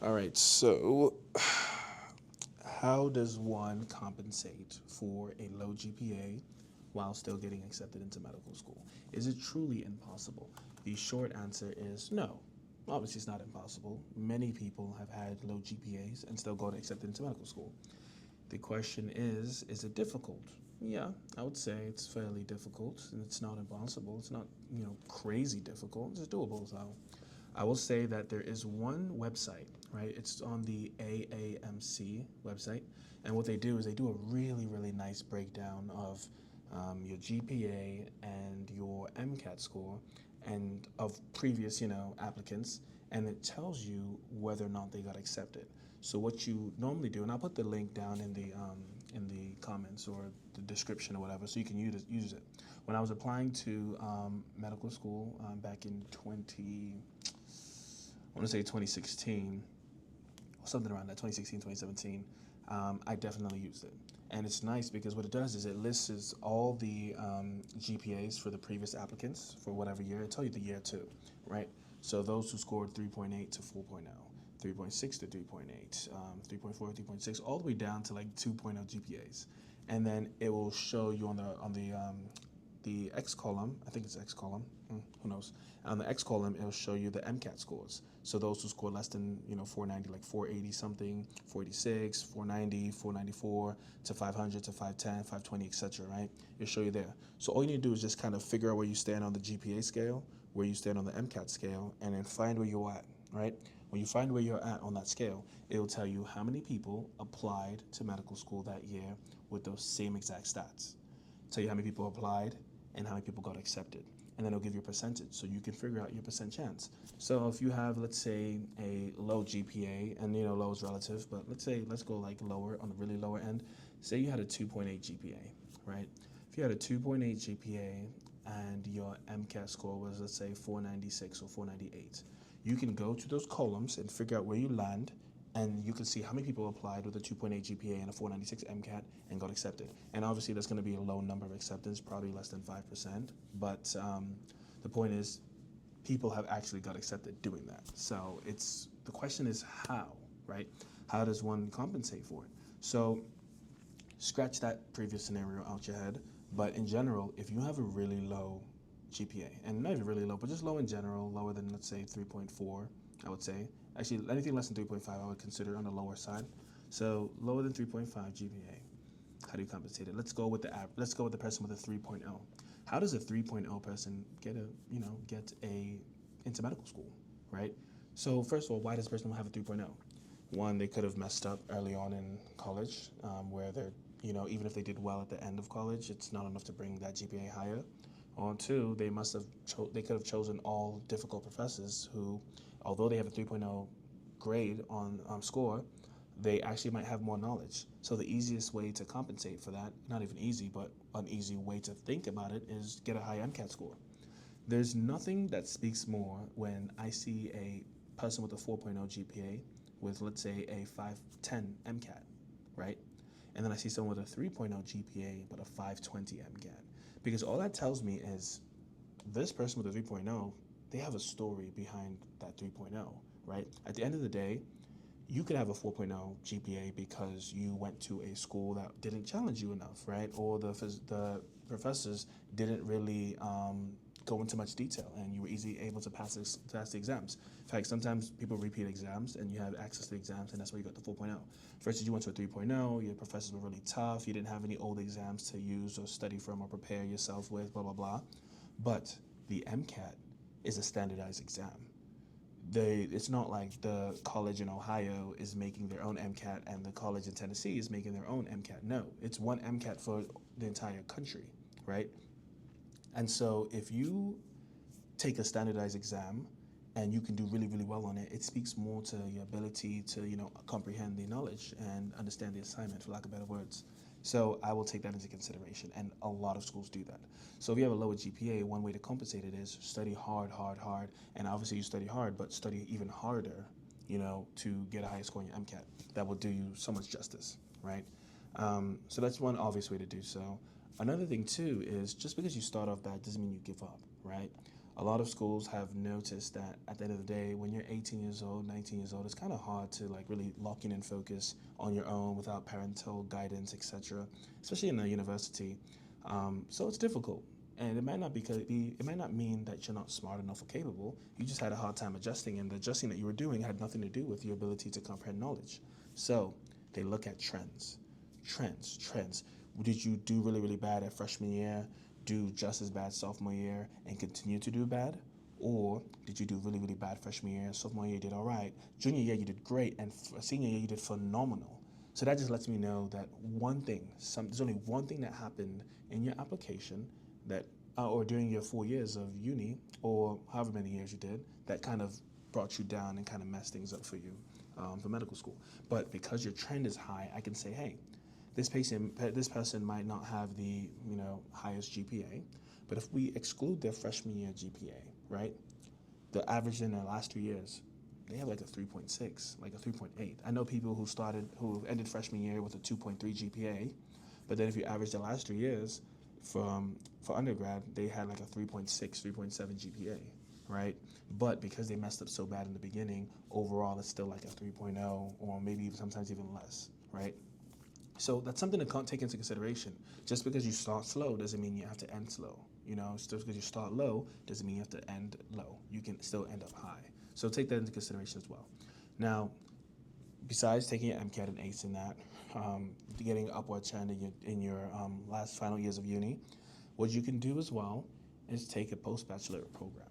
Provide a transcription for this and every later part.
All right, so how does one compensate for a low GPA while still getting accepted into medical school? Is it truly impossible? The short answer is no. Obviously, it's not impossible. Many people have had low GPAs and still got accepted into medical school. The question is it difficult? Yeah, I would say it's fairly difficult, and it's not impossible. It's not, crazy difficult. It's doable, though. I will say that there is one website, right? It's on the AAMC website, and what they do is they do a really, really nice breakdown of your GPA and your MCAT score, and of previous, applicants, and it tells you whether or not they got accepted. So what you normally do, and I'll put the link down in the comments or the description or whatever, so you can use it. When I was applying to medical school back in I want to say 2016, or something around that, 2016, 2017, I definitely used it. And it's nice because what it does is it lists all the GPAs for the previous applicants for whatever year. It tells you the year too, right? So those who scored 3.8 to 4.0, 3.6 to 3.8, 3.4 to 3.6, all the way down to like 2.0 GPAs. And then it will show you on the X column, I think it's X column, who knows? On the X column, it'll show you the MCAT scores. So those who score less than 490, like 480 something, 486, 490, 494 to 500 to 510, 520, etc. Right? It'll show you there. So all you need to do is just kind of figure out where you stand on the GPA scale, where you stand on the MCAT scale, and then find where you're at. Right? When you find where you're at on that scale, it'll tell you how many people applied to medical school that year with those same exact stats. Tell you how many people applied and how many people got accepted. And then it'll give you a percentage, so you can figure out your percent chance. So if you have, let's say, a low GPA, and low is relative, but let's go like lower, on the really lower end. Say you had a 2.8 GPA, right? If you had a 2.8 GPA and your MCAT score was, let's say, 496 or 498, you can go to those columns and figure out where you land, and you can see how many people applied with a 2.8 GPA and a 496 MCAT and got accepted. And obviously, that's going to be a low number of acceptance, probably less than 5%. But the point is, people have actually got accepted doing that. So the question is how, right? How does one compensate for it? So scratch that previous scenario out your head. But in general, if you have a really low GPA, and not even really low, but just low in general, lower than, let's say, 3.4, I would say. Actually, anything less than 3.5, I would consider on the lower side. So lower than 3.5 GPA. How do you compensate it? Let's go with the person with a 3.0. How does a 3.0 person get into medical school, right? So first of all, why does a person have a 3.0? One, they could have messed up early on in college, where they're, even if they did well at the end of college, it's not enough to bring that GPA higher. Or two, they could have chosen all difficult professors who, although they have a 3.0 grade on score, they actually might have more knowledge. So the easiest way to compensate for that, not even easy, but an easy way to think about it, is get a high MCAT score. There's nothing that speaks more when I see a person with a 4.0 GPA with, let's say, a 510 MCAT, right? And then I see someone with a 3.0 GPA but a 520 MCAT. Because all that tells me is this person with a 3.0, they have a story behind that 3.0, right? At the end of the day, you could have a 4.0 GPA because you went to a school that didn't challenge you enough, right? Or the professors didn't really go into much detail, and you were easily able to pass the exams. In fact, sometimes people repeat exams, and you have access to exams, and that's where you got the 4.0. Versus you went to a 3.0, your professors were really tough, you didn't have any old exams to use or study from or prepare yourself with, blah, blah, blah. But the MCAT is a standardized exam. It's not like the college in Ohio is making their own MCAT and the college in Tennessee is making their own MCAT. No, it's one MCAT for the entire country, right? And so if you take a standardized exam and you can do really, really well on it, it speaks more to your ability to, comprehend the knowledge and understand the assignment, for lack of better words. So I will take that into consideration, and a lot of schools do that. So if you have a lower GPA, one way to compensate it is study hard, hard, hard, and obviously you study hard, but study even harder, to get a higher score in your MCAT. That will do you so much justice, right? So that's one obvious way to do so. Another thing too is just because you start off bad doesn't mean you give up, right? A lot of schools have noticed that at the end of the day, when you're 18 years old, 19 years old, it's kind of hard to like really lock in and focus on your own without parental guidance, etc. Especially in a university. So it's difficult, and it might not mean that you're not smart enough or capable. You just had a hard time adjusting, and the adjusting that you were doing had nothing to do with your ability to comprehend knowledge. So they look at trends. Did you do really, really bad at freshman year, do just as bad sophomore year, and continue to do bad? Or did you do really, really bad freshman year, sophomore year you did all right, junior year you did great, and senior year you did phenomenal? So that just lets me know that there's only one thing that happened in your application that, or during your 4 years of uni, or however many years you did, that kind of brought you down and kind of messed things up for you for medical school. But because your trend is high, I can say, hey, this person might not have the highest GPA, but if we exclude their freshman year GPA, right, the average in their last 3 years, they have like a 3.6, like a 3.8. I know people who ended freshman year with a 2.3 GPA, but then if you average the last 3 years for undergrad, they had like a 3.6, 3.7 GPA, right? But because they messed up so bad in the beginning, overall it's still like a 3.0 or maybe even sometimes even less, right? So that's something to take into consideration. Just because you start slow doesn't mean you have to end slow. Just because you start low doesn't mean you have to end low. You can still end up high. So take that into consideration as well. Now, besides taking your MCAT and ACE in that, getting upward trend in your last final years of uni, what you can do as well is take a post-bachelorate program.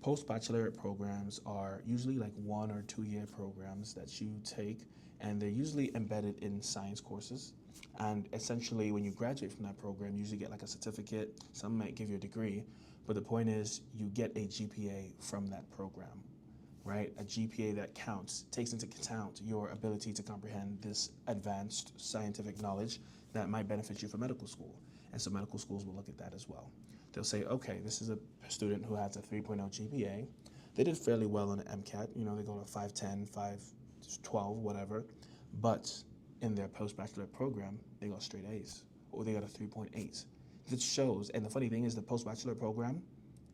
Post-baccalaureate programs are usually like 1 or 2 year programs that you take, and they're usually embedded in science courses. And essentially, when you graduate from that program, you usually get like a certificate. Some might give you a degree, but the point is you get a GPA from that program, right? A GPA that takes into account your ability to comprehend this advanced scientific knowledge that might benefit you for medical school. And so medical schools will look at that as well. They'll say, okay, this is a student who has a 3.0 GPA. They did fairly well on the MCAT. They go to 510, 512, whatever. But in their post-bachelorate program, they got straight A's, or they got a 3.8. That shows, and the funny thing is the post-bachelorate program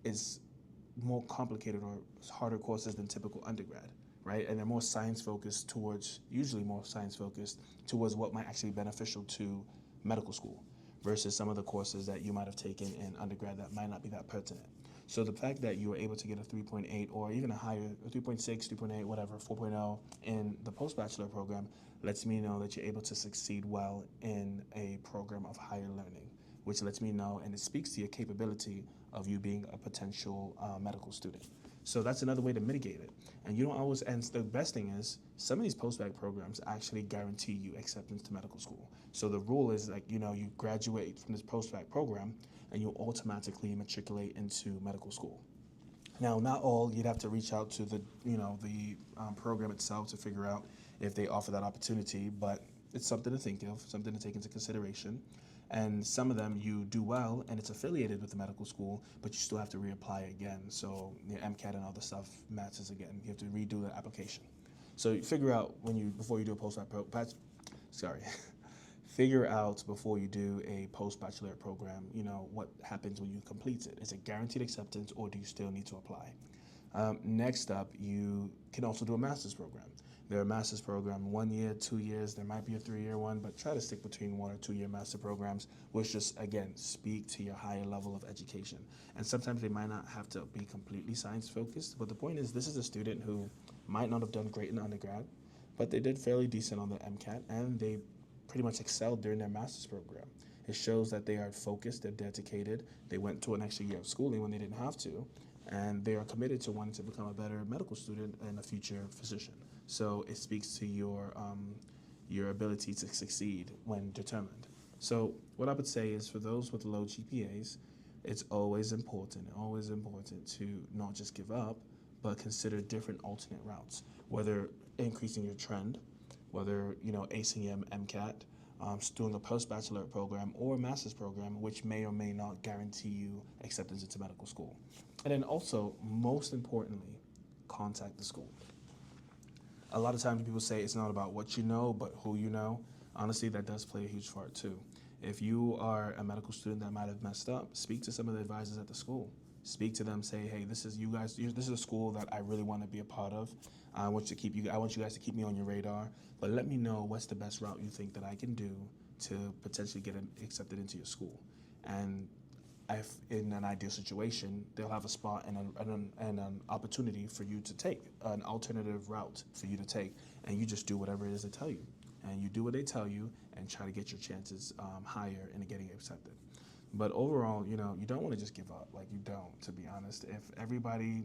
is more complicated or harder courses than typical undergrad, right? And they're usually more science focused towards what might actually be beneficial to medical school versus some of the courses that you might have taken in undergrad that might not be that pertinent. So the fact that you were able to get a 3.8 or even a higher, 3.6, 3.8, whatever, 4.0 in the post-bachelor program lets me know that you're able to succeed well in a program of higher learning, which lets me know, and it speaks to your capability of you being a potential medical student. So that's another way to mitigate it. And you don't always, and the best thing is, some of these post-bac programs actually guarantee you acceptance to medical school. So the rule is like, you graduate from this post-bac program and you automatically matriculate into medical school. Now, not all, you'd have to reach out to the program itself to figure out if they offer that opportunity, but it's something to think of, something to take into consideration. And some of them you do well and it's affiliated with the medical school, but you still have to reapply again. So your MCAT and all the stuff matches again. You have to redo the application. So you figure out before you do a figure out before you do a post-bachelorate program, what happens when you complete it. Is it guaranteed acceptance or do you still need to apply? Next up, you can also do a master's program. There are master's program 1 year, 2 years, there might be a 3-year one, but try to stick between 1 or 2 year master programs, which just, again, speak to your higher level of education. And sometimes they might not have to be completely science focused, but the point is this is a student who might not have done great in undergrad, but they did fairly decent on the MCAT, and they pretty much excelled during their master's program. It shows that they are focused, they're dedicated, they went to an extra year of schooling when they didn't have to, and they are committed to wanting to become a better medical student and a future physician. So it speaks to your ability to succeed when determined. So what I would say is for those with low GPAs, it's always important to not just give up, but consider different alternate routes, whether increasing your trend, whether acing your MCAT, doing a post-bachelorate program or a master's program, which may or may not guarantee you acceptance into medical school. And then also, most importantly, contact the school. A lot of times people say it's not about what you know, but who you know. Honestly, that does play a huge part too. If you are a medical student that might have messed up, speak to some of the advisors at the school. Speak to them. Say, hey, this is you guys. This is a school that I really want to be a part of. I want you to keep you. I want you guys to keep me on your radar. But let me know what's the best route you think that I can do to potentially get accepted into your school. And if in an ideal situation, they'll have a spot and an opportunity for you to take an alternative route for you to take, and you just do whatever it is they tell you, and you do what they tell you, and try to get your chances higher in getting accepted. But overall, you don't want to just give up. Like, you don't, to be honest. If everybody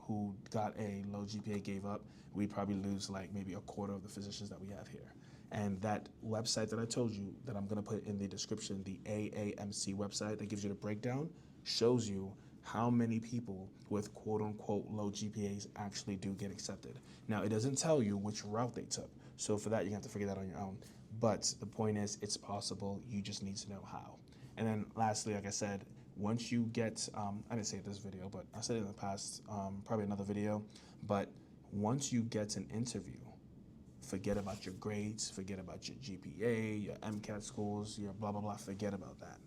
who got a low GPA gave up, we'd probably lose like maybe a quarter of the physicians that we have here. And that website that I told you that I'm going to put in the description, the AAMC website that gives you the breakdown, shows you how many people with quote-unquote low GPAs actually do get accepted. Now, it doesn't tell you which route they took. So for that, you have to figure that on your own. But the point is, it's possible. You just need to know how. And then lastly, like I said, once you get, I didn't say it this video, but I said it in the past, probably another video, but once you get an interview, forget about your grades, forget about your GPA, your MCAT scores, your blah, blah, blah, forget about that.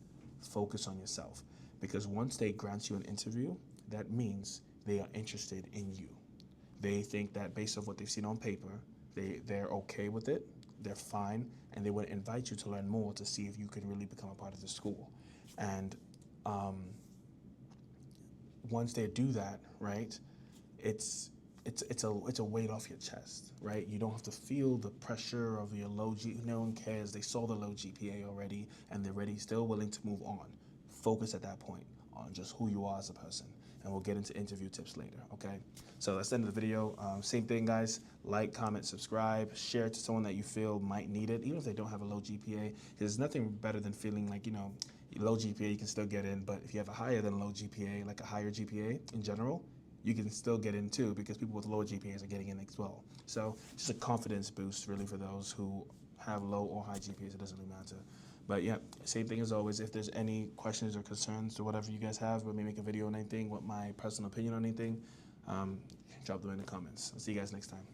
Focus on yourself. Because once they grant you an interview, that means they are interested in you. They think that based off what they've seen on paper, they're okay with it, they're fine, and they would invite you to learn more to see if you can really become a part of the school. And once they do that, right, it's a weight off your chest, right? You don't have to feel the pressure of your low GPA. No one cares. They saw the low GPA already, and they're ready, still willing to move on. Focus at that point on just who you are as a person, and we'll get into interview tips later, okay? So that's the end of the video. Same thing, guys. Like, comment, subscribe, share it to someone that you feel might need it, even if they don't have a low GPA. There's nothing better than feeling like, low GPA, you can still get in, but if you have a higher than low GPA, like a higher GPA in general, you can still get in too, because people with lower GPAs are getting in as well. So just a confidence boost really for those who have low or high GPAs. It doesn't really matter. But yeah, same thing as always. If there's any questions or concerns or whatever you guys have, let me make a video on anything, what my personal opinion on anything, drop them in the comments. I'll see you guys next time.